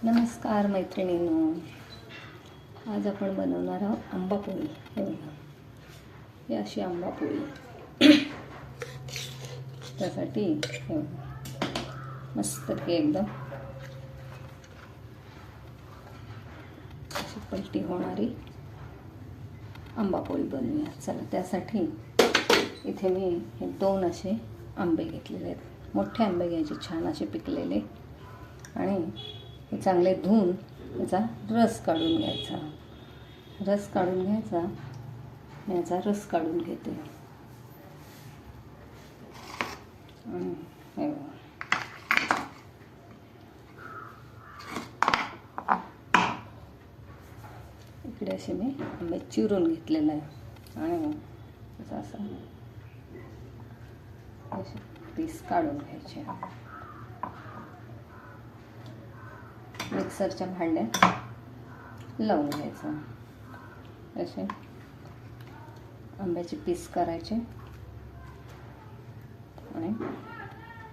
नमस्कार मैत्रिणींनो, आज आपण बनवणार आहोत आंबापोळी. हे बघा, ही अशी आंबापोळी. त्यासाठी हे बघा, मस्तपैकी एकदम अशी पलटी होणारी आंबापोळी बनवूया. चला, त्यासाठी इथे मी हे 2 असे आंबे घेतलेले आहेत. मोठे आंबे घ्यायचे, छान असे पिकलेले, आणि हे चांगले धुवून याचा रस काढून घ्यायचा. मी याचा रस काढून घेते. हे इकडे असे मी आंबे चिरून घेतलेलं आहे, आणि त्याचा असा असे पीस काढून घ्यायचे. मिक्सरच्या भांड्यात लावून घ्यायचं. असे आंब्याचे पीस करायचे आणि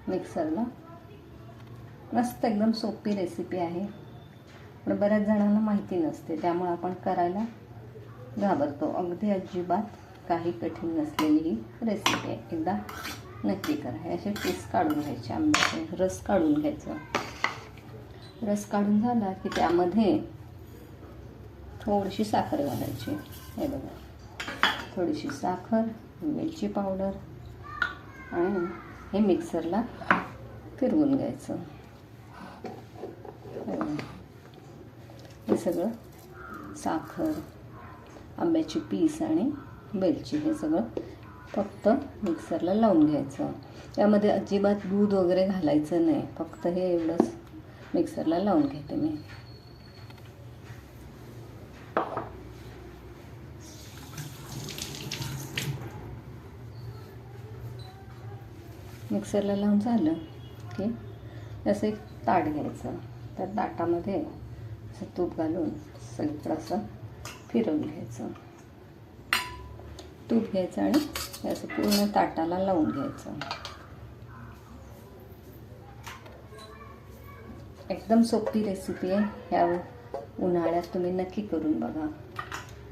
मिक्सरला. मस्त एकदम सोपी रेसिपी आहे, पण बऱ्याच जणांना माहिती नसते, त्यामुळे आपण करायला घाबरतो. अगदी अजिबात काही कठीण नसलेली ही रेसिपी आहे. एकदा नक्की करा. असे पीस काढून घ्यायचे, आंब्याचे रस काढून घ्यायचं. रस काढून झाला की त्यामध्ये थोडीशी साखर घालायची. हे बघा, थोडीशी साखर, वेलची पावडर, आणि हे मिक्सरला फिरवून घ्यायचं. हे सगळं साखर, आंब्याची पीस आणि वेलची हे सगळं फक्त मिक्सरला लावून घ्यायचं. त्यामध्ये अजिबात दूध वगैरे घालायचं नाही, फक्त हे एवढंच मिक्सरला लावून घेते मी. मिक्सरला लावून झालं की असं एक ताट घ्यायचं. त्या ताटामध्ये असं तूप घालून सगळीकडं असं फिरवून घ्यायचं. तूप घ्यायचं आणि असं पूर्ण ताटाला लावून घ्यायचं. एकदम सोपी रेसिपी आहे. ह्या उन्हाळ्यात तुम्ही नक्की करून बघा.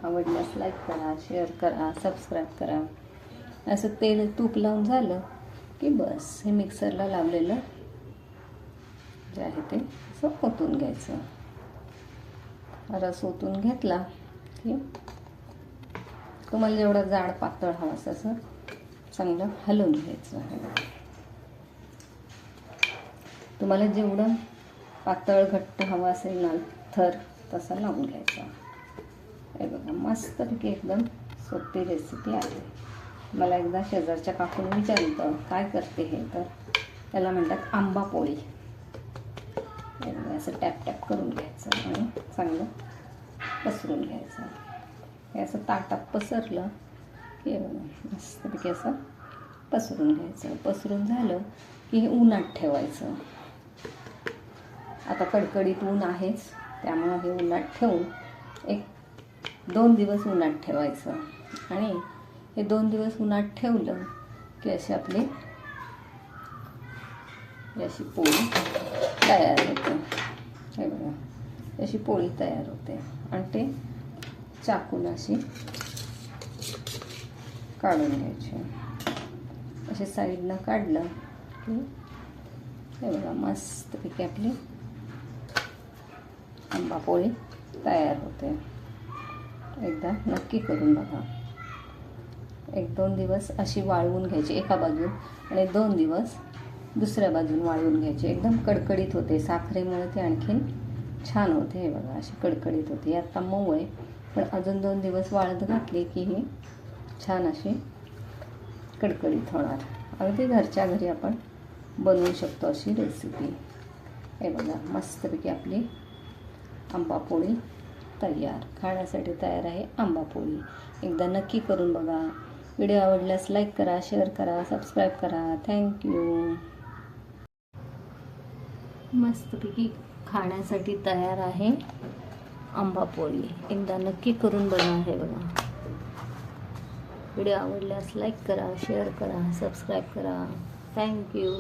आवडल्यास लाईक करा, शेअर करा, सबस्क्राईब करा. असं तेल तूप लावून झालं की बस, हे मिक्सरला लावलेलं जे आहे ते असं ओतून घ्यायचं. रस ओतून घेतला की तुम्हाला जेवढं जाड पातळ हवं असं चांगलं हलवून घ्यायचं. तुम्हाला जेवढं पातळ घट्ट हवा असेल ना थर, तसा लावून घ्यायचा. हे बघा, मस्तपैकी एकदम सोपी रेसिपी आहे. मला एकदा शेजारच्या काकूने विचारलं काय करते हे, तर त्याला म्हणतात आंबापोळी. हे बघा, असं टॅप टॅप करून घ्यायचं आणि चांगलं पसरून घ्यायचं. हे असं ताटात पसरलं की हे बघा, मस्तपैकी असं पसरून घ्यायचं. पसरून झालं की हे उन्हात ठेवायचं. आता कडकडीत ऊन आहेच, त्यामुळं हे उन्हात ठेवून 1-2 दिवस उन्हात ठेवायचं. आणि हे 2 दिवस उन्हात ठेवलं की अशी आपली अशी पोळी तयार होते. हे बघा, अशी पोळी तयार होते. आणि ते चाकून अशी काढून घ्यायची. असे साईडनं काढलं की हे बघा, मस्तपैकी आपली आंबापोळी तयार होते. एकदा नक्की करून बघा. 1-2 दिवस अशी वाळवून घ्यायची एका बाजून, आणि 2 दिवस दुसऱ्या बाजून वाळवून घ्यायची. एकदम कडकडीत होते. साखरेमुळे ते आणखीन छान होते. हे बघा, अशी कडकडीत होते. आता मऊ आहे, पण अजून 2 दिवस वाळत घातली की ही छान अशी कडकडीत होणार. अगदी घरच्या घरी आपण बनवू शकतो अशी रेसिपी. हे बघा, मस्तपैकी आपली आंबापोळी तयार, खाण्यासाठी तयार आहे आंबापोळी. एकदा नक्की करून बघा. व्हिडिओ आवडल्यास लाईक करा, शेअर करा, सबस्क्राईब करा. थँक्यू. मस्तपैकी खाण्यासाठी तयार आहे आंबापोळी. एकदा नक्की करून बघा. हे बघा, व्हिडिओ आवडल्यास लाईक करा, शेअर करा, सबस्क्राईब करा. थँक्यू.